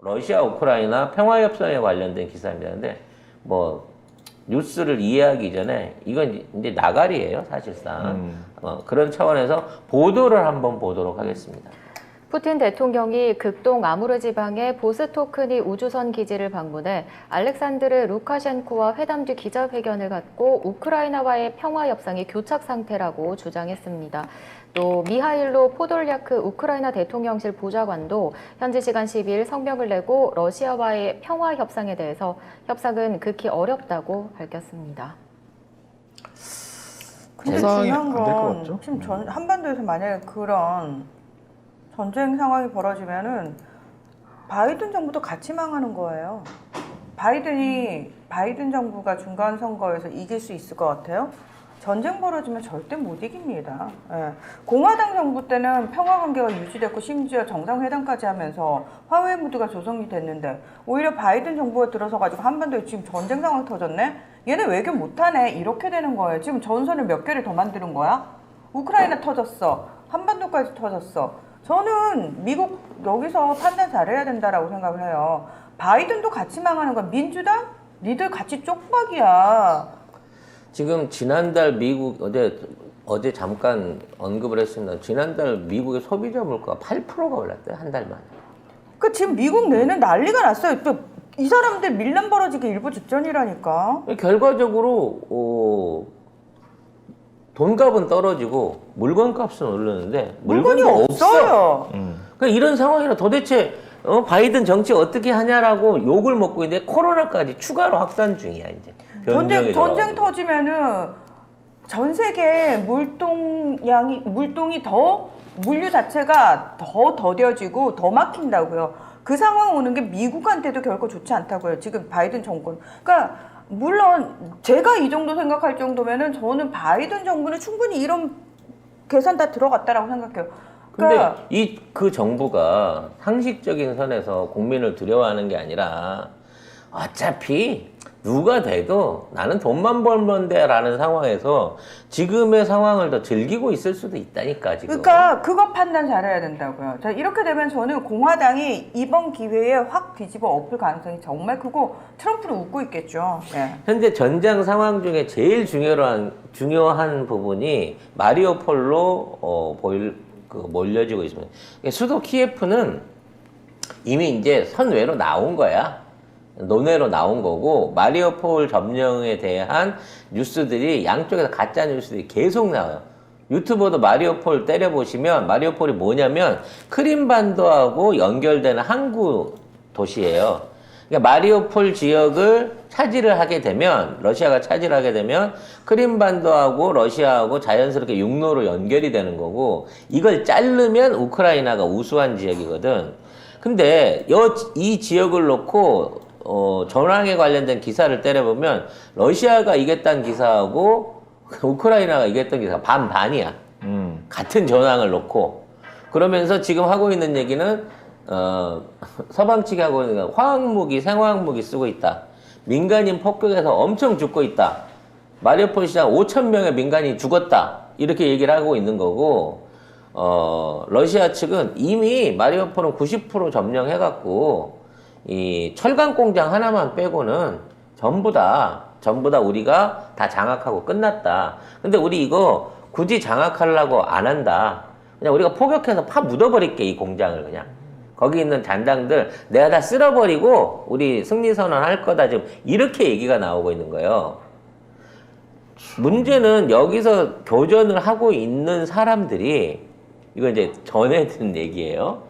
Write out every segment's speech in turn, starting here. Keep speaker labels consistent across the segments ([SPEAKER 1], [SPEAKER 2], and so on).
[SPEAKER 1] 러시아 우크라이나 평화협상에 관련된 기사입니다. 근데 뭐 뉴스를 이해하기 전에 이건 이제 나가리예요, 사실상. 그런 차원에서 보도를 한번 보도록 하겠습니다.
[SPEAKER 2] 푸틴 대통령이 극동 아무르 지방의 보스토크니 우주선 기지를 방문해 알렉산드르 루카셴코와 회담 뒤 기자회견을 갖고 우크라이나와의 평화 협상이 교착 상태라고 주장했습니다. 또 미하일로 포돌리아크 우크라이나 대통령실 보좌관도 현지 시간 12일 성명을 내고 러시아와의 평화 협상에 대해서 협상은 극히 어렵다고 밝혔습니다.
[SPEAKER 3] 근데
[SPEAKER 1] 협상이
[SPEAKER 3] 중요한
[SPEAKER 4] 안될것
[SPEAKER 3] 건
[SPEAKER 4] 같죠?
[SPEAKER 3] 지금 한반도에서 만약에 그런 전쟁 상황이 벌어지면은 바이든 정부도 같이 망하는 거예요. 바이든 정부가 중간 선거에서 이길 수 있을 것 같아요? 전쟁 벌어지면 절대 못 이깁니다. 예. 공화당 정부 때는 평화 관계가 유지됐고 심지어 정상회담까지 하면서 화해 무드가 조성이 됐는데 오히려 바이든 정부가 들어서 가지고 한반도에 지금 전쟁 상황 터졌네? 얘네 외교 못하네. 이렇게 되는 거예요. 지금 전선을 몇 개를 더 만드는 거야? 우크라이나 터졌어. 한반도까지 터졌어. 저는 미국 여기서 판단 잘해야 된다라고 생각을 해요. 바이든도 같이 망하는 거야. 민주당? 니들 같이 쪽박이야.
[SPEAKER 1] 지금 지난달 미국 어제 잠깐 언급을 했습니다. 지난달 미국의 소비자 물가가 8%가 올랐대요. 한 달 만에.
[SPEAKER 3] 그 지금 미국 내는 난리가 났어요. 또 이 사람들 밀란 벌어지기 일부 직전이라니까.
[SPEAKER 1] 결과적으로 돈값은 떨어지고 물건값은 오르는데
[SPEAKER 3] 물건이
[SPEAKER 1] 물건도
[SPEAKER 3] 없어요.
[SPEAKER 1] 그러니까 이런 상황이라 도대체 바이든 정치 어떻게 하냐라고 욕을 먹고 있는데 코로나까지 추가로 확산 중이야 이제.
[SPEAKER 3] 전쟁
[SPEAKER 1] 들어가고.
[SPEAKER 3] 터지면은 전 세계 물동이 더 물류 자체가 더 더뎌지고 더 막힌다고요. 그 상황 오는 게 미국한테도 결코 좋지 않다고요. 지금 바이든 정권. 그러니까 물론 제가 이 정도 생각할 정도면은 저는 바이든 정부는 충분히 이런 계산 다 들어갔다라고 생각해요. 그러니까
[SPEAKER 1] 근데 그 정부가 상식적인 선에서 국민을 두려워하는 게 아니라 어차피 누가 돼도 나는 돈만 벌면 돼라는 상황에서 지금의 상황을 더 즐기고 있을 수도 있다니까 지금.
[SPEAKER 3] 그러니까 그거 판단 잘해야 된다고요. 자, 이렇게 되면 저는 공화당이 이번 기회에 확 뒤집어 엎을 가능성이 정말 크고 트럼프는 웃고 있겠죠. 네.
[SPEAKER 1] 현재 전장 상황 중에 제일 중요한 부분이 마리오폴로 몰려지고 있습니다. 수도 키예프는 이미 이제 선외로 나온 거야. 논외로 나온 거고 마리오폴 점령에 대한 뉴스들이 양쪽에서 가짜 뉴스들이 계속 나와요. 유튜버도 마리오폴 때려보시면 마리오폴이 뭐냐면 크림반도하고 연결되는 항구 도시예요. 그러니까 마리오폴 지역을 차지를 하게 되면 러시아가 차지를 하게 되면 크림반도하고 러시아하고 자연스럽게 육로로 연결이 되는 거고 이걸 자르면 우크라이나가 우수한 지역이거든. 근데 이 지역을 놓고 전황에 관련된 기사를 때려보면 러시아가 이겼다는 기사하고 우크라이나가 이겼던 기사가 반반이야. 같은 전황을 놓고. 그러면서 지금 하고 있는 얘기는 서방 측이 하고 있는 건 화학무기, 생화학무기 쓰고 있다. 민간인 폭격에서 엄청 죽고 있다. 마리오폴 시장 5,000명의 민간인이 죽었다. 이렇게 얘기를 하고 있는 거고 러시아 측은 이미 마리오폴은 90% 점령해갖고 이 철강 공장 하나만 빼고는 전부 다 우리가 다 장악하고 끝났다. 근데 우리 이거 굳이 장악하려고 안 한다. 그냥 우리가 포격해서 파 묻어버릴게, 이 공장을 그냥. 거기 있는 잔당들 내가 다 쓸어버리고 우리 승리선언 할 거다. 지금 이렇게 얘기가 나오고 있는 거예요. 문제는 여기서 교전을 하고 있는 사람들이 이거 이제 전에 든 얘기예요.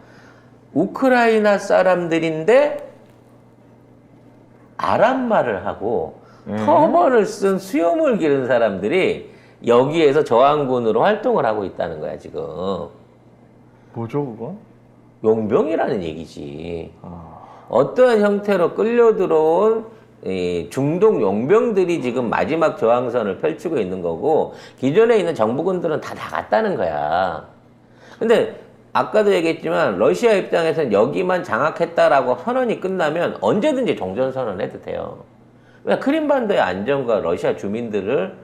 [SPEAKER 1] 우크라이나 사람들인데 아랍말을 하고 터번을 쓴 수염을 기른 사람들이 여기에서 저항군으로 활동을 하고 있다는 거야 지금.
[SPEAKER 4] 뭐죠 그건?
[SPEAKER 1] 용병이라는 얘기지. 어떠한 형태로 끌려 들어온 중동 용병들이 지금 마지막 저항선을 펼치고 있는 거고 기존에 있는 정부군들은 다 나갔다는 거야. 근데 아까도 얘기했지만 러시아 입장에서는 여기만 장악했다라고 선언이 끝나면 언제든지 종전선언 해도 돼요. 왜 크림반도의 안전과 러시아 주민들을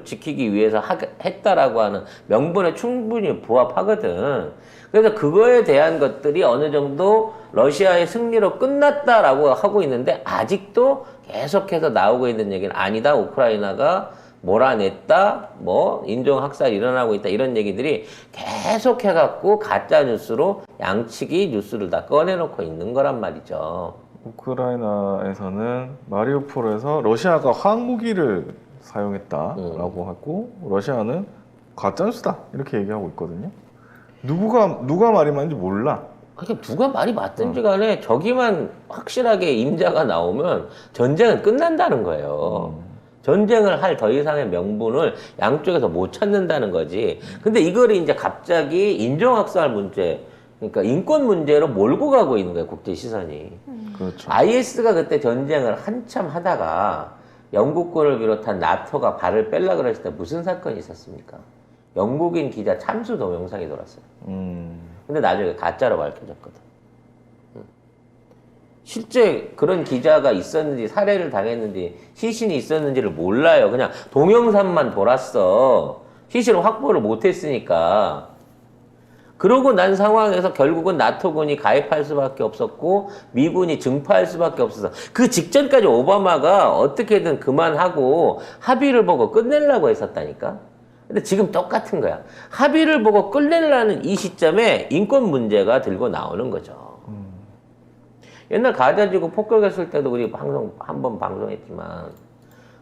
[SPEAKER 1] 지키기 위해서 했다라고 하는 명분에 충분히 부합하거든. 그래서 그거에 대한 것들이 어느 정도 러시아의 승리로 끝났다라고 하고 있는데 아직도 계속해서 나오고 있는 얘기는 아니다. 우크라이나가 몰아냈다. 뭐 인종학살이 일어나고 있다. 이런 얘기들이 계속해갖고 가짜뉴스로 양측이 뉴스를 다 꺼내놓고 있는 거란 말이죠.
[SPEAKER 4] 우크라이나에서는 마리우폴에서 러시아가 화학무기를 사용했다라고 하고 러시아는 가짜뉴스다 이렇게 얘기하고 있거든요. 누가 말이 맞는지 몰라.
[SPEAKER 1] 그러니까 누가 말이 맞든지 간에 저기만 확실하게 임자가 나오면 전쟁은 끝난다는 거예요. 전쟁을 할 더 이상의 명분을 양쪽에서 못 찾는다는 거지. 근데 이거를 이제 갑자기 인종학살 문제, 그러니까 인권 문제로 몰고 가고 있는 거예요, 국제 시선이.
[SPEAKER 4] 그렇죠.
[SPEAKER 1] IS가 그때 전쟁을 한참 하다가 영국군을 비롯한 나토가 발을 뺄라 그랬을 때 무슨 사건이 있었습니까? 영국인 기자 참수 동영상이 돌았어요. 근데 나중에 가짜로 밝혀졌거든. 실제 그런 기자가 있었는지 살해를 당했는지 시신이 있었는지를 몰라요. 그냥 동영상만 돌았어. 시신을 확보를 못했으니까. 그러고 난 상황에서 결국은 나토군이 가입할 수밖에 없었고 미군이 증파할 수밖에 없었어. 그 직전까지 오바마가 어떻게든 그만하고 합의를 보고 끝내려고 했었다니까. 근데 지금 똑같은 거야. 합의를 보고 끝내려는 이 시점에 인권 문제가 들고 나오는 거죠. 옛날 가자지구 폭격했을 때도 우리 한번 방송했지만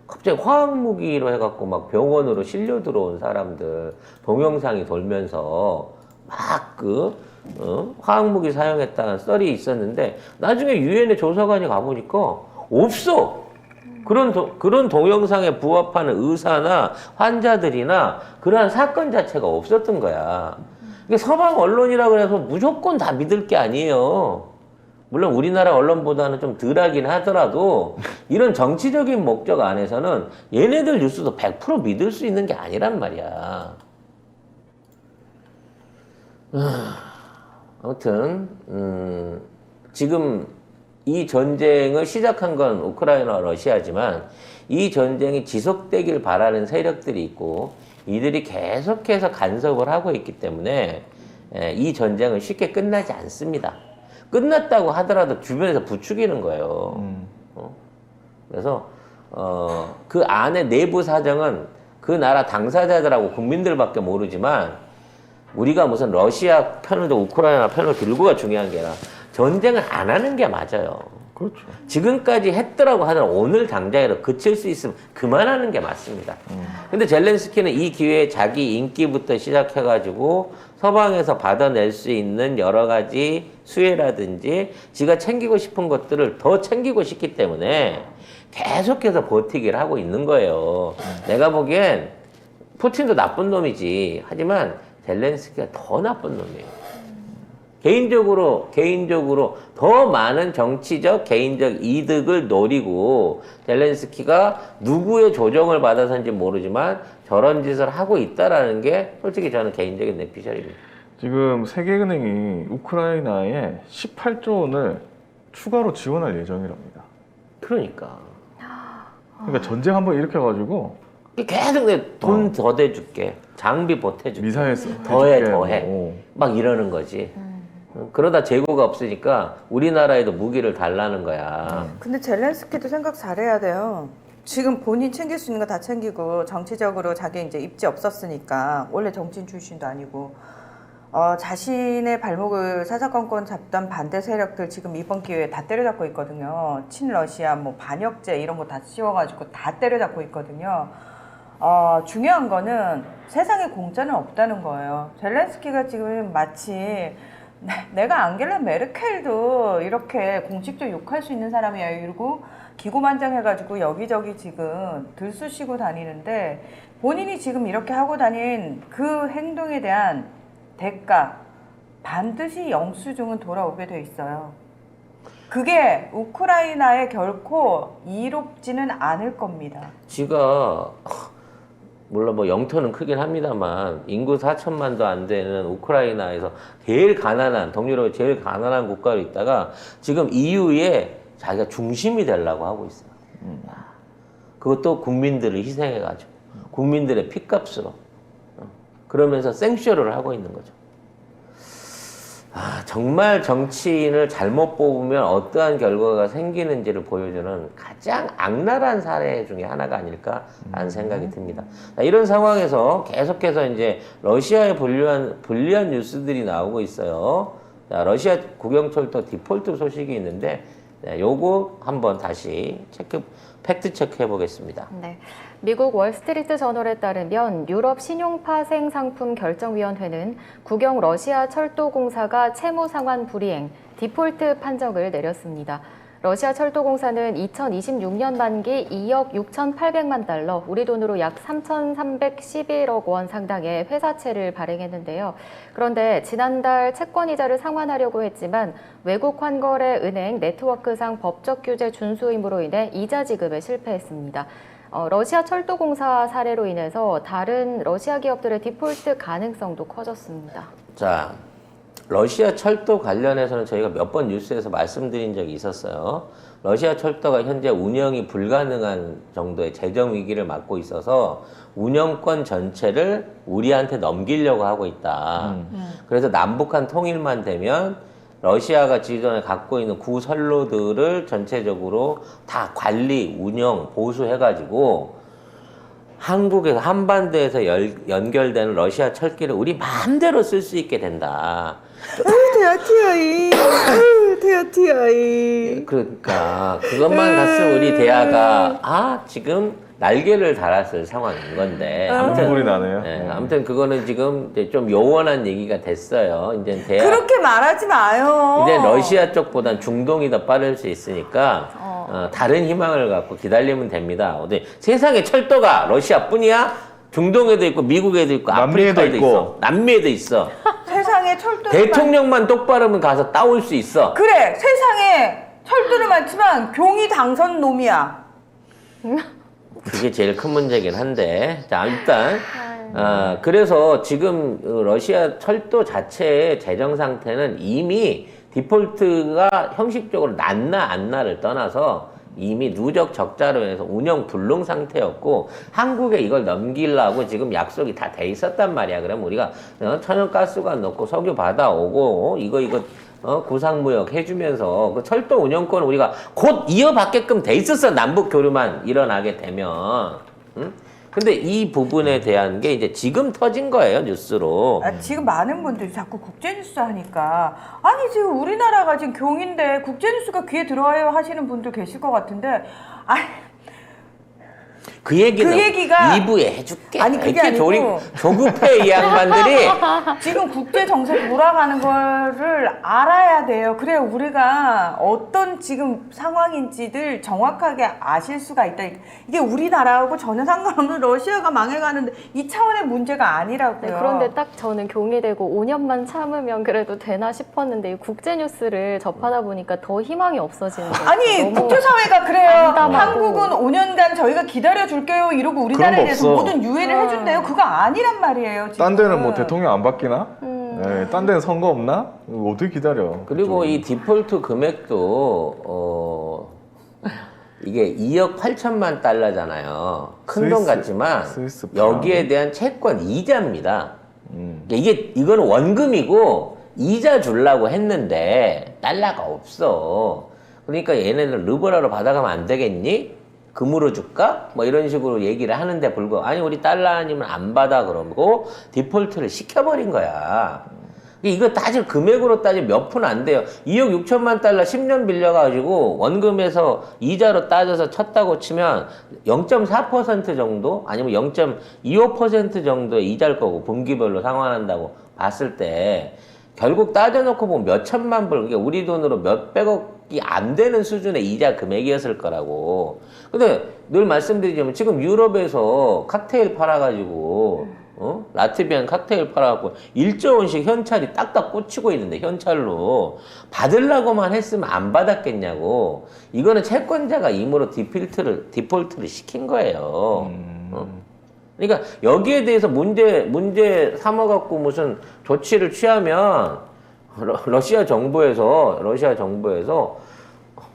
[SPEAKER 1] 갑자기 화학무기로 해갖고 막 병원으로 실려 들어온 사람들 동영상이 돌면서 막 화학무기 사용했다는 썰이 있었는데 나중에 유엔의 조사관이 가보니까 없어. 그런 동영상에 부합하는 의사나 환자들이나 그러한 사건 자체가 없었던 거야. 그러니까 서방 언론이라 그래서 무조건 다 믿을 게 아니에요. 물론 우리나라 언론보다는 좀 덜하긴 하더라도 이런 정치적인 목적 안에서는 얘네들 뉴스도 100% 믿을 수 있는 게 아니란 말이야. 아무튼 지금 이 전쟁을 시작한 건 우크라이나와 러시아지만 이 전쟁이 지속되길 바라는 세력들이 있고 이들이 계속해서 간섭을 하고 있기 때문에 이 전쟁은 쉽게 끝나지 않습니다. 끝났다고 하더라도 주변에서 부추기는 거예요. 그래서 그 안에 내부 사정은 그 나라 당사자들하고 국민들밖에 모르지만 우리가 무슨 러시아 편을 들고 우크라이나 편을 들고가 중요한 게 아니라 전쟁을 안 하는 게 맞아요.
[SPEAKER 4] 그렇죠.
[SPEAKER 1] 지금까지 했더라고 하더라도 오늘 당장이라도 그칠 수 있으면 그만하는 게 맞습니다. 근데 젤렌스키는 이 기회에 자기 인기부터 시작해가지고 서방에서 받아낼 수 있는 여러 가지 수혜라든지 지가 챙기고 싶은 것들을 더 챙기고 싶기 때문에 계속해서 버티기를 하고 있는 거예요. 내가 보기엔 푸틴도 나쁜 놈이지. 하지만 젤렌스키가 더 나쁜 놈이에요. 개인적으로 더 많은 정치적 개인적 이득을 노리고 젤렌스키가 누구의 조정을 받아서인지 모르지만 저런 짓을 하고 있다라는 게 솔직히 저는 개인적인 내피셜입니다.
[SPEAKER 4] 지금 세계은행이 우크라이나에 18조 원을 추가로 지원할 예정이랍니다.
[SPEAKER 1] 그러니까
[SPEAKER 4] 전쟁 한번 일으켜가지고
[SPEAKER 1] 계속 내 돈 더 대줄게, 장비 보태줄게,
[SPEAKER 4] 미사일
[SPEAKER 1] 더해 막 이러는 거지. 그러다 재고가 없으니까 우리나라에도 무기를 달라는 거야.
[SPEAKER 3] 근데 젤렌스키도 생각 잘해야 돼요. 지금 본인 챙길 수 있는 거 다 챙기고 정치적으로 자기 이제 입지 없었으니까 원래 정치인 출신도 아니고 자신의 발목을 사사건건 잡던 반대 세력들 지금 이번 기회에 다 때려잡고 있거든요. 친러시아 뭐 반역죄 이런 거 다 씌워가지고 다 때려잡고 있거든요. 중요한 거는 세상에 공짜는 없다는 거예요. 젤렌스키가 지금 마치 내가 앙겔라 메르켈도 이렇게 공식적으로 욕할 수 있는 사람이야 이러고 기고만장해가지고 여기저기 지금 들쑤시고 다니는데 본인이 지금 이렇게 하고 다닌 그 행동에 대한 대가 반드시 영수증은 돌아오게 돼 있어요. 그게 우크라이나에 결코 이롭지는 않을 겁니다.
[SPEAKER 1] 지가 물론 뭐 영토는 크긴 합니다만 인구 4천만도 안 되는 우크라이나에서 제일 가난한 동유럽의 제일 가난한 국가로 있다가 지금 EU에 자기가 중심이 되려고 하고 있어요. 그것도 국민들을 희생해가지고 국민들의 핏값으로. 그러면서 생쇼를 하고 있는 거죠. 정말 정치인을 잘못 뽑으면 어떠한 결과가 생기는지를 보여주는 가장 악랄한 사례 중에 하나가 아닐까라는 생각이 듭니다. 이런 상황에서 계속해서 이제 러시아에 불리한 뉴스들이 나오고 있어요. 자, 러시아 국영철도 디폴트 소식이 있는데, 요거 한번 다시 팩트 체크해 보겠습니다.
[SPEAKER 2] 네. 미국 월스트리트 저널에 따르면 유럽 신용파생 상품 결정위원회는 국영 러시아 철도공사가 채무 상환 불이행, 디폴트 판정을 내렸습니다. 러시아 철도공사는 2026년 만기 2억 6,800만 달러, 우리 돈으로 약 3,311억 원 상당의 회사채를 발행했는데요. 그런데 지난달 채권이자를 상환하려고 했지만 외국 환거래 은행 네트워크상 법적 규제 준수 의무로 인해 이자 지급에 실패했습니다. 러시아 철도공사 사례로 인해서 다른 러시아 기업들의 디폴트 가능성도 커졌습니다.
[SPEAKER 1] 자, 러시아 철도 관련해서는 저희가 몇 번 뉴스에서 말씀드린 적이 있었어요. 러시아 철도가 현재 운영이 불가능한 정도의 재정 위기를 맞고 있어서 운영권 전체를 우리한테 넘기려고 하고 있다. 그래서 남북한 통일만 되면 러시아가 기존에 갖고 있는 구선로들을 전체적으로 다 관리, 운영, 보수해가지고 한국에서 한반도에서 연결되는 러시아 철길을 우리 마음대로 쓸 수 있게 된다.
[SPEAKER 3] 대야티아이.
[SPEAKER 1] 그러니까 그것만 갔으면 우리 대화가 지금 날개를 달았을 상황인 건데
[SPEAKER 4] 눈물이 나네요.
[SPEAKER 1] 아무튼 그거는 지금 이제 좀 요원한 얘기가 됐어요. 이제
[SPEAKER 3] 그렇게 말하지 마요.
[SPEAKER 1] 이제 러시아 쪽보단 중동이 더 빠를 수 있으니까 다른 희망을 갖고 기다리면 됩니다. 근데 세상에 철도가 러시아뿐이야? 중동에도 있고 미국에도 있고
[SPEAKER 4] 남미에도
[SPEAKER 1] 아프리카에도
[SPEAKER 4] 있고.
[SPEAKER 1] 있어. 남미에도 있어.
[SPEAKER 3] 세상에 철도
[SPEAKER 1] 대통령만 똑바르면 가서 따올 수 있어.
[SPEAKER 3] 그래, 세상에 철도를 많지만 경이 당선 놈이야.
[SPEAKER 1] 그게 제일 큰 문제긴 한데. 자, 일단 그래서 지금 러시아 철도 자체의 재정 상태는 이미 디폴트가 형식적으로 났나 안 나를 떠나서 이미 누적 적자로 인해서 운영 불능 상태였고 한국에 이걸 넘기려고 지금 약속이 다 돼 있었단 말이야. 그럼 우리가 천연가스관 넣고 석유 받아오고 이거 구상무역 해주면서 그 철도 운영권 우리가 곧 이어받게끔 돼 있었어. 남북 교류만 일어나게 되면. 응? 근데 이 부분에 대한 게 이제 지금 터진 거예요, 뉴스로.
[SPEAKER 3] 지금 많은 분들이 자꾸 국제뉴스 하니까 아니 지금 우리나라가 지금 경인데 국제뉴스가 귀에 들어와요 하시는 분들 계실 것 같은데
[SPEAKER 1] 그 얘기는
[SPEAKER 3] 그 얘기가
[SPEAKER 1] 2부에 해줄게.
[SPEAKER 3] 아니, 그게
[SPEAKER 1] 이렇게
[SPEAKER 3] 아니고
[SPEAKER 1] 조급해 이 양반들이.
[SPEAKER 3] 지금 국제 정세 돌아가는 거를 알아야 돼요. 그래야 우리가 어떤 지금 상황인지를 정확하게 아실 수가 있다. 이게 우리나라하고 전혀 상관없는 러시아가 망해가는데 이 차원의 문제가 아니라고요.
[SPEAKER 2] 네, 그런데 딱 저는 경이되고 5년만 참으면 그래도 되나 싶었는데 이 국제 뉴스를 접하다 보니까 더 희망이 없어지는 거예요.
[SPEAKER 3] 아니
[SPEAKER 2] 너무
[SPEAKER 3] 국제사회가 그래요.
[SPEAKER 2] 암담하고.
[SPEAKER 3] 한국은 5년간 저희가 기다려줄게요 이러고 우리나라에 대해서
[SPEAKER 4] 없어.
[SPEAKER 3] 모든 유예를 해준대요. 그거 아니란 말이에요. 지금.
[SPEAKER 4] 딴 데는 뭐 대통령 안 바뀌나? 네, 딴 데는 선거 없나? 이거 어떻게 기다려?
[SPEAKER 1] 그리고
[SPEAKER 4] 그쪽은.
[SPEAKER 1] 이 디폴트 금액도 이게 2억 8천만 달러잖아요. 큰 돈 같지만
[SPEAKER 4] 스위스 프랑.
[SPEAKER 1] 여기에 대한 채권 이자입니다. 이거는 원금이고 이자 주려고 했는데 달러가 없어. 그러니까 얘네들 르블화로 받아가면 안 되겠니? 금으로 줄까? 뭐 이런 식으로 얘기를 하는데 불구하고 아니 우리 달러 아니면 안 받아 그러고 디폴트를 시켜버린 거야. 이거 따지면 금액으로 따지면 몇 푼 안 돼요. 2억 6천만 달러 10년 빌려가지고 원금에서 이자로 따져서 쳤다고 치면 0.4% 정도 아니면 0.25% 정도의 이자일 거고 분기별로 상환한다고 봤을 때 결국 따져놓고 보면 몇 천만 불, 그게 우리 돈으로 몇 백억이 안 되는 수준의 이자 금액이었을 거라고. 근데 늘 말씀드리자면 지금 유럽에서 칵테일 팔아가지고 라트비안 칵테일 팔아갖고 1조 원씩 현찰이 딱딱 꽂히고 있는데 현찰로 받으려고만 했으면 안 받았겠냐고. 이거는 채권자가 임으로 디폴트를 시킨 거예요. 그러니까 여기에 대해서 문제 삼아갖고 무슨 조치를 취하면 러시아 정부에서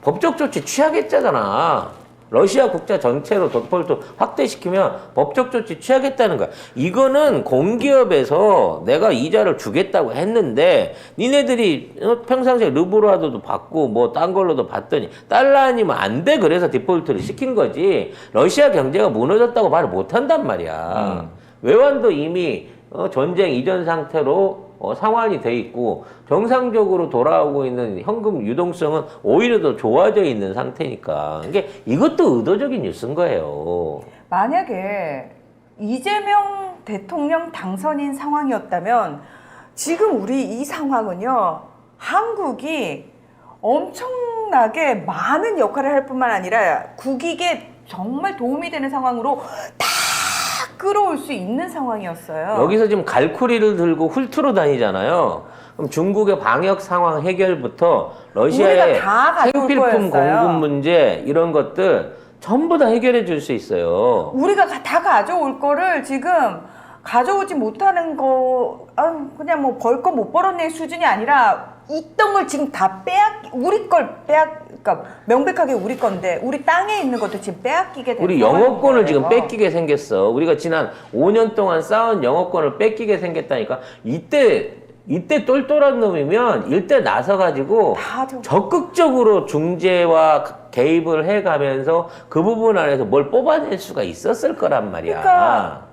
[SPEAKER 1] 법적 조치 취하겠잖아. 러시아 국자 전체로 디폴트 확대시키면 법적 조치 취하겠다는 거야. 이거는 공기업에서 내가 이자를 주겠다고 했는데 니네들이 평상시에 르브로라도 받고 뭐 딴 걸로도 받더니 달러 아니면 안 돼. 그래서 디폴트를 시킨 거지. 러시아 경제가 무너졌다고 말을 못 한단 말이야. 외환도 이미 전쟁 이전 상태로 상환이 돼 있고 정상적으로 돌아오고 있는 현금 유동성은 오히려 더 좋아져 있는 상태니까 이게 이것도 의도적인 뉴스인 거예요.
[SPEAKER 3] 만약에 이재명 대통령 당선인 상황이었다면 지금 우리 이 상황은요, 한국이 엄청나게 많은 역할을 할 뿐만 아니라 국익에 정말 도움이 되는 상황으로 다 끌어올 수 있는 상황이었어요.
[SPEAKER 1] 여기서 지금 갈쿠리를 들고 훑으러 다니잖아요. 그럼 중국의 방역 상황 해결부터 러시아의
[SPEAKER 3] 우리가 다 가져올
[SPEAKER 1] 생필품
[SPEAKER 3] 거였어요.
[SPEAKER 1] 공급 문제 이런 것들 전부 다 해결해 줄 수 있어요.
[SPEAKER 3] 우리가 다 가져올 거를 지금 가져오지 못하는 거, 그냥 뭐 벌 거 못 벌었네 수준이 아니라 있던 걸 지금 다 우리 걸 그러니까 명백하게 우리 건데 우리 땅에 있는 것도 지금 빼앗기게 된
[SPEAKER 1] 우리
[SPEAKER 3] 상황인
[SPEAKER 1] 영어권을 지금
[SPEAKER 3] 거예요.
[SPEAKER 1] 뺏기게 생겼어. 우리가 지난 5년 동안 쌓은 영어권을 뺏기게 생겼다니까. 이때 똘똘한 놈이면 일대 나서가지고
[SPEAKER 3] 다 좀-
[SPEAKER 1] 적극적으로 중재와 개입을 해가면서 그 부분 안에서 뭘 뽑아낼 수가 있었을 거란 말이야.
[SPEAKER 3] 그러니까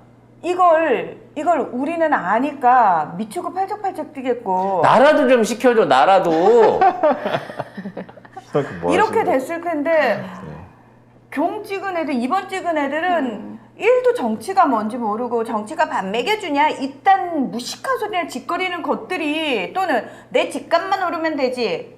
[SPEAKER 3] 이걸 우리는 아니까 미치고 팔짝팔짝 뛰겠고
[SPEAKER 1] 나라도 좀 시켜줘, 나라도.
[SPEAKER 4] 뭐
[SPEAKER 3] 이렇게
[SPEAKER 4] 하시는
[SPEAKER 3] 됐을 텐데 경 찍은 애들, 이번 찍은 애들은 일도 정치가 뭔지 모르고 정치가 밥 먹여주냐 이딴 무식한 소리를 짓거리는 것들이 또는 내 집값만 오르면 되지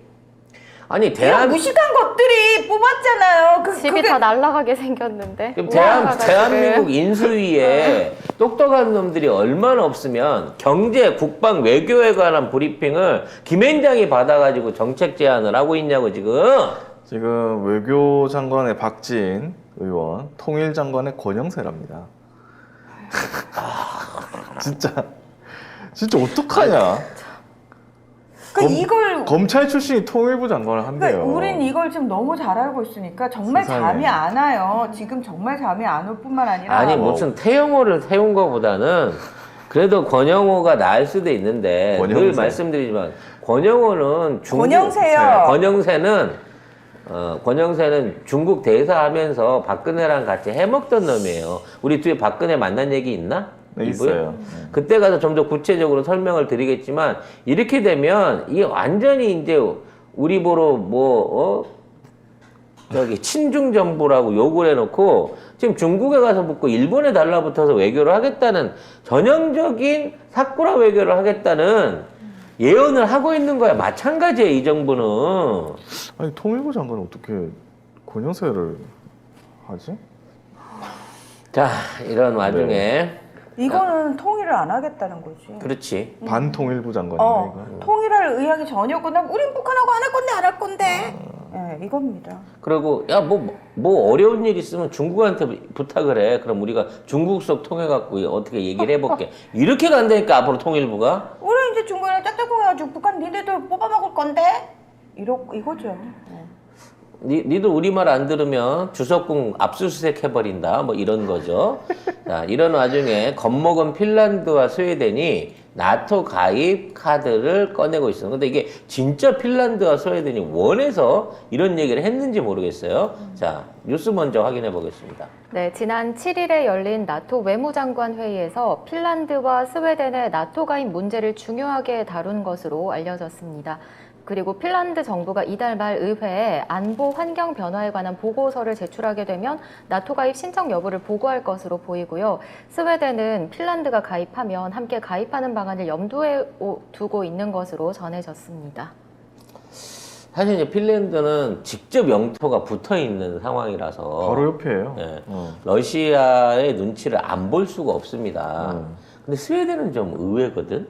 [SPEAKER 1] 아니,
[SPEAKER 3] 이런 무식한 것들이 뽑았잖아요.
[SPEAKER 2] 집이 다 날아가게 생겼는데.
[SPEAKER 1] 그럼
[SPEAKER 2] 올라가가지고.
[SPEAKER 1] 대한민국 인수위에 똑똑한 놈들이 얼마나 없으면 경제, 국방, 외교에 관한 브리핑을 김앤장이 받아가지고 정책 제안을 하고 있냐고 지금.
[SPEAKER 4] 지금 외교장관의 박지인 의원, 통일장관의 권영세랍니다. 진짜 어떡하냐?
[SPEAKER 3] 이걸
[SPEAKER 4] 검찰 출신이 통일부 장관을 한대요.
[SPEAKER 3] 그러니까 우린 이걸 지금 너무 잘 알고 있으니까 정말
[SPEAKER 4] 세상에.
[SPEAKER 3] 잠이 안 와요. 지금 정말 잠이 안 올 뿐만 아니라
[SPEAKER 1] 아니 무슨 태영호를 세운 거보다는 그래도 권영호가 나을 수도 있는데 늘
[SPEAKER 4] 권영세.
[SPEAKER 1] 말씀드리지만 권영호는
[SPEAKER 3] 권영세요.
[SPEAKER 1] 권영세는 중국 대사하면서 박근혜랑 같이 해먹던 놈이에요. 우리 뒤에 박근혜 만난 얘기 있나?
[SPEAKER 4] 네,
[SPEAKER 1] 이브에?
[SPEAKER 4] 있어요.
[SPEAKER 1] 그때 가서 좀 더 구체적으로 설명을 드리겠지만 이렇게 되면 이게 완전히 이제 우리 보러 저기 친중 정부라고 욕을 해놓고 지금 중국에 가서 붙고 일본에 달라붙어서 외교를 하겠다는 전형적인 사쿠라 외교를 하겠다는 예언을 하고 있는 거야. 마찬가지예요, 이 정부는.
[SPEAKER 4] 아니 통일부 장관은 어떻게 권영세를 하지?
[SPEAKER 1] 자, 이런 와중에
[SPEAKER 3] 이거는 통일을 안 하겠다는 거지.
[SPEAKER 1] 그렇지.
[SPEAKER 4] 반통일부 장관인가 이거?
[SPEAKER 3] 통일할 의향이 전혀 없고 우린 북한하고 안 할 건데 안 할 건데. 이겁니다.
[SPEAKER 1] 그리고 야 뭐 어려운 일 있으면 중국한테 부탁을 해. 그럼 우리가 중국 속 통해 갖고 어떻게 얘기를 해볼게. 이렇게 간다니까 앞으로 통일부가.
[SPEAKER 3] 우리 이제 중국이랑 짝짝꿍 해가지고 북한 니네들 뽑아먹을 건데 이거죠.
[SPEAKER 1] 니도 우리 말 안 들으면 주석궁 압수수색 해버린다. 뭐 이런 거죠. 자, 이런 와중에 겁먹은 핀란드와 스웨덴이 나토 가입 카드를 꺼내고 있어요. 근데 이게 진짜 핀란드와 스웨덴이 원해서 이런 얘기를 했는지 모르겠어요. 자, 뉴스 먼저 확인해 보겠습니다.
[SPEAKER 2] 네, 지난 7일에 열린 나토 외무장관 회의에서 핀란드와 스웨덴의 나토 가입 문제를 중요하게 다룬 것으로 알려졌습니다. 그리고 핀란드 정부가 이달 말 의회에 안보 환경 변화에 관한 보고서를 제출하게 되면 나토 가입 신청 여부를 보고할 것으로 보이고요. 스웨덴은 핀란드가 가입하면 함께 가입하는 방안을 염두에 두고 있는 것으로 전해졌습니다.
[SPEAKER 1] 사실 이제 핀란드는 직접 영토가 붙어 있는 상황이라서
[SPEAKER 4] 바로 옆이에요.
[SPEAKER 1] 예, 러시아의 눈치를 안 볼 수가 없습니다. 근데 스웨덴은 좀 의외거든.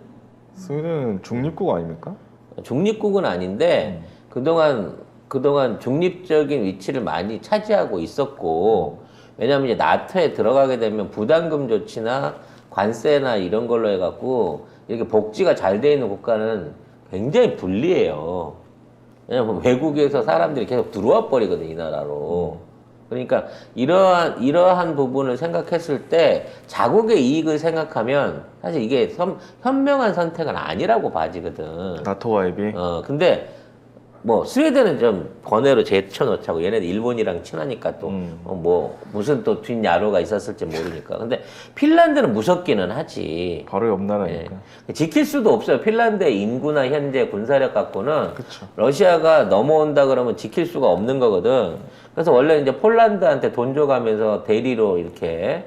[SPEAKER 4] 스웨덴은 중립국 아닙니까?
[SPEAKER 1] 중립국은 아닌데 그동안 중립적인 위치를 많이 차지하고 있었고, 왜냐하면 이제 나토에 들어가게 되면 부담금 조치나 관세나 이런 걸로 해갖고 이렇게 복지가 잘 돼 있는 국가는 굉장히 불리해요. 왜냐면 외국에서 사람들이 계속 들어와 버리거든, 이 나라로. 그러니까 이러한 부분을 생각했을 때 자국의 이익을 생각하면 사실 이게 현명한 선택은 아니라고 봐지거든.
[SPEAKER 4] 나토 가입이.
[SPEAKER 1] 근데 뭐 스웨덴은 좀 번외로 제쳐놓자고 얘네들 일본이랑 친하니까 또 뭐 무슨 또 뒷야로가 있었을지 모르니까. 근데 핀란드는 무섭기는 하지.
[SPEAKER 4] 바로 옆 나라니까.
[SPEAKER 1] 지킬 수도 없어요. 핀란드의 인구나 현재 군사력 갖고는
[SPEAKER 4] 그쵸.
[SPEAKER 1] 러시아가 넘어온다 그러면 지킬 수가 없는 거거든. 그래서 원래 이제 폴란드한테 돈 줘가면서 대리로 이렇게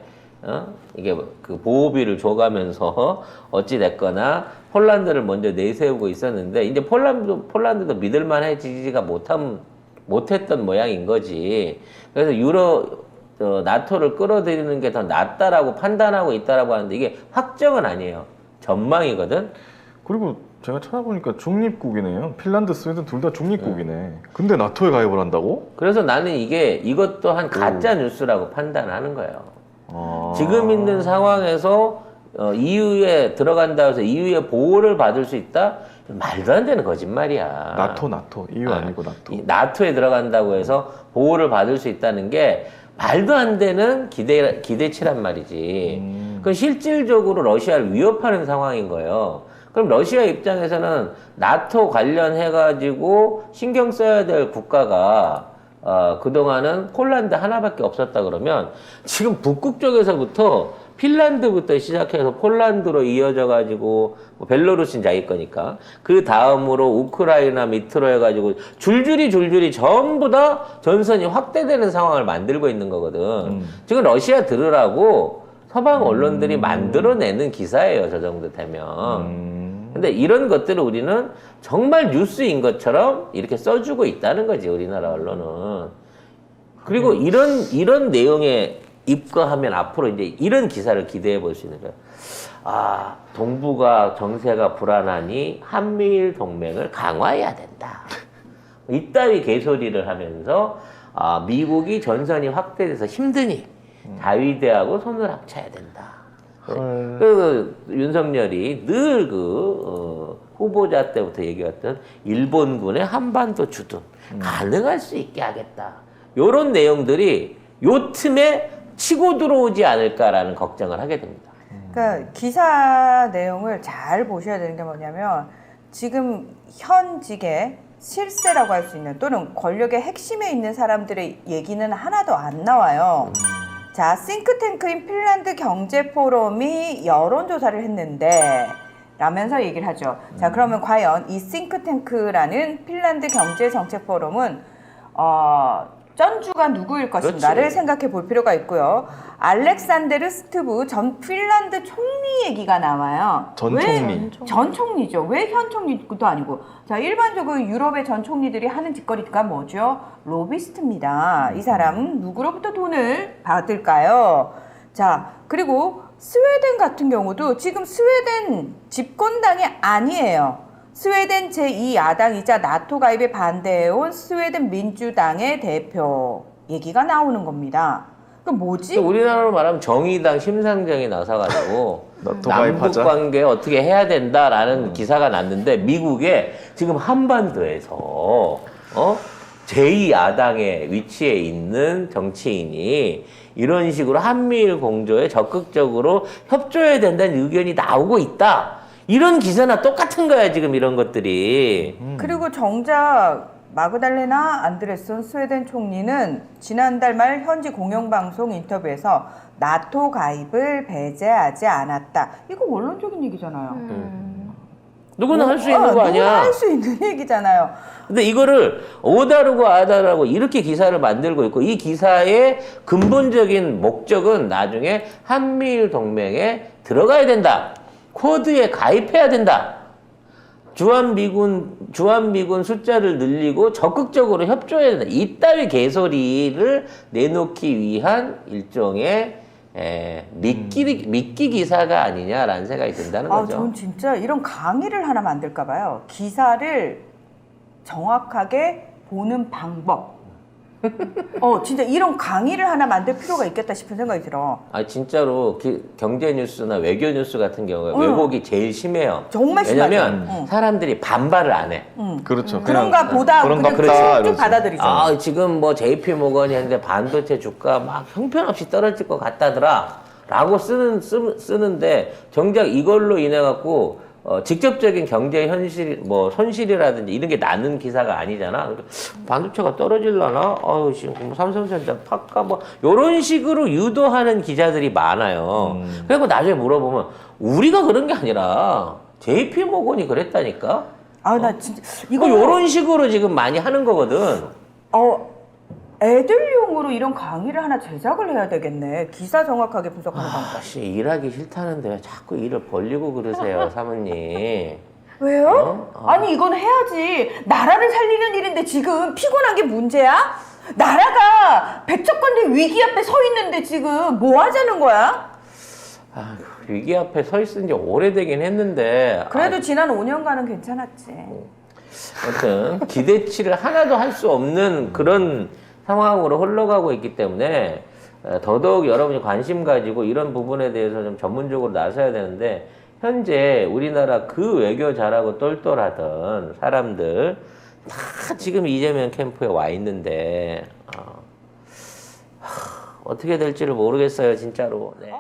[SPEAKER 1] 이게 그 보호비를 줘가면서 어찌 됐거나 폴란드를 먼저 내세우고 있었는데 이제 폴란드도 믿을만해지지가 못했던 모양인 거지. 그래서 나토를 끌어들이는 게 더 낫다라고 판단하고 있다라고 하는데 이게 확정은 아니에요. 전망이거든.
[SPEAKER 4] 그리고 제가 찾아보니까 중립국이네요. 핀란드, 스웨덴 둘 다 중립국이네. 근데 나토에 가입을 한다고?
[SPEAKER 1] 그래서 나는 이것도 한 가짜 뉴스라고 판단하는 거예요.
[SPEAKER 4] 아.
[SPEAKER 1] 지금 있는 상황에서 EU에 들어간다 해서 EU의 보호를 받을 수 있다? 말도 안 되는 거짓말이야.
[SPEAKER 4] 나토. EU 아니고 나토.
[SPEAKER 1] 나토에 들어간다고 해서 보호를 받을 수 있다는 게 말도 안 되는 기대치란 말이지. 그건 실질적으로 러시아를 위협하는 상황인 거예요. 그럼 러시아 입장에서는 나토 관련해가지고 신경 써야 될 국가가 그동안은 폴란드 하나밖에 없었다 그러면 지금 북극 쪽에서부터 핀란드부터 시작해서 폴란드로 이어져 가지고 뭐 벨로루스는 자기 거니까 그 다음으로 우크라이나 밑으로 해가지고 줄줄이 전부 다 전선이 확대되는 상황을 만들고 있는 거거든. 지금 러시아 들으라고 서방 언론들이 만들어내는 기사예요. 저 정도 되면. 근데 이런 것들을 우리는 정말 뉴스인 것처럼 이렇게 써주고 있다는 거지, 우리나라 언론은. 그리고 이런 내용에 입각하면 앞으로 이제 이런 기사를 기대해 볼 수 있는 거예요. 동북아 정세가 불안하니 한미일 동맹을 강화해야 된다. 이따위 개소리를 하면서 미국이 전선이 확대돼서 힘드니 자위대하고 손을 합쳐야 된다. 윤석열이 늘 후보자 때부터 얘기했던 일본군의 한반도 주둔 가능할 수 있게 하겠다. 요런 내용들이 요 틈에 치고 들어오지 않을까라는 걱정을 하게 됩니다.
[SPEAKER 3] 그러니까 기사 내용을 잘 보셔야 되는 게 뭐냐면 지금 현직의 실세라고 할 수 있는 또는 권력의 핵심에 있는 사람들의 얘기는 하나도 안 나와요. 자, 싱크탱크인 핀란드 경제포럼이 여론조사를 했는데 라면서 얘기를 하죠. 자, 그러면 과연 이 싱크탱크라는 핀란드 경제정책포럼은 쩐주가 누구일 것인가를
[SPEAKER 1] 그렇지.
[SPEAKER 3] 생각해 볼 필요가 있고요. 알렉산데르 스투브 전 핀란드 총리 얘기가 나와요.
[SPEAKER 4] 전
[SPEAKER 3] 왜?
[SPEAKER 4] 총리.
[SPEAKER 3] 전 총리죠. 왜 현 총리도 아니고. 자, 일반적으로 유럽의 전 총리들이 하는 짓거리가 뭐죠? 로비스트입니다. 이 사람은 누구로부터 돈을 받을까요? 자, 그리고 스웨덴 같은 경우도 지금 스웨덴 집권당이 아니에요. 스웨덴 제2야당이자 나토 가입에 반대해온 스웨덴 민주당의 대표 얘기가 나오는 겁니다. 그 뭐지?
[SPEAKER 1] 우리나라로 말하면 정의당 심상정이 나서가지고
[SPEAKER 4] 나토
[SPEAKER 1] 남북
[SPEAKER 4] 가입하자.
[SPEAKER 1] 관계 어떻게 해야 된다라는 기사가 났는데 미국에 지금 한반도에서 제2야당의 위치에 있는 정치인이 이런 식으로 한미일 공조에 적극적으로 협조해야 된다는 의견이 나오고 있다. 이런 기사나 똑같은 거야 지금 이런 것들이.
[SPEAKER 3] 그리고 정작 마그달레나 안드레슨 스웨덴 총리는 지난달 말 현지 공영방송 인터뷰에서 나토 가입을 배제하지 않았다. 이거 원론적인 얘기잖아요.
[SPEAKER 1] 누구나 할 수 있는 거 아니야.
[SPEAKER 3] 누구나 할 수 있는 얘기잖아요.
[SPEAKER 1] 근데 이거를 오다르고 아다르고 이렇게 기사를 만들고 있고 이 기사의 근본적인 목적은 나중에 한미일 동맹에 들어가야 된다. 쿼드에 가입해야 된다. 주한미군 숫자를 늘리고 적극적으로 협조해야 된다. 이따위 개소리를 내놓기 위한 일종의 미끼 기사가 아니냐라는 생각이 든다는 거죠.
[SPEAKER 3] 전 진짜 이런 강의를 하나 만들까 봐요. 기사를 정확하게 보는 방법. 진짜 이런 강의를 하나 만들 필요가 있겠다 싶은 생각이 들어.
[SPEAKER 1] 아 진짜로 경제 뉴스나 외교 뉴스 같은 경우에
[SPEAKER 3] 응.
[SPEAKER 1] 왜곡이 제일 심해요.
[SPEAKER 3] 정말
[SPEAKER 1] 왜냐면
[SPEAKER 3] 심하죠. 응.
[SPEAKER 1] 사람들이 반발을 안 해.
[SPEAKER 4] 그렇죠.
[SPEAKER 3] 그런가 보다
[SPEAKER 4] 그런가
[SPEAKER 3] 그냥
[SPEAKER 4] 보다
[SPEAKER 3] 쭉
[SPEAKER 4] 이러지.
[SPEAKER 3] 받아들이죠.
[SPEAKER 1] 아 지금 뭐 JP 모건이 했는데 반도체 주가 막 형편없이 떨어질 것 같다더라 라고 쓰는데 정작 이걸로 인해 갖고 직접적인 경제 현실 뭐 손실이라든지 이런 게 나는 기사가 아니잖아. 그러니까 반도체가 떨어질라나? 지금 뭐 삼성전자 팔까 뭐 이런 식으로 유도하는 기자들이 많아요. 그리고 나중에 물어보면 우리가 그런 게 아니라 JP 모건이 그랬다니까.
[SPEAKER 3] 나 진짜
[SPEAKER 1] 이거 이런 식으로 지금 많이 하는 거거든.
[SPEAKER 3] 애들용으로 이런 강의를 하나 제작을 해야 되겠네. 기사 정확하게 분석하는 방법.
[SPEAKER 1] 씨 일하기 싫다는데 왜 자꾸 일을 벌리고 그러세요, 사모님.
[SPEAKER 3] 왜요? 아니 이건 해야지. 나라를 살리는 일인데 지금 피곤한 게 문제야? 나라가 백척간대 위기 앞에 서 있는데 지금 뭐 하자는 거야?
[SPEAKER 1] 위기 앞에 서 있은 지 오래되긴 했는데
[SPEAKER 3] 그래도 지난 5년간은 괜찮았지.
[SPEAKER 1] 아무튼 기대치를 하나도 할 수 없는 그런 상황으로 흘러가고 있기 때문에 더더욱 여러분이 관심 가지고 이런 부분에 대해서 좀 전문적으로 나서야 되는데 현재 우리나라 그 외교 잘하고 똘똘하던 사람들 다 지금 이재명 캠프에 와 있는데 어떻게 될지를 모르겠어요, 진짜로. 네.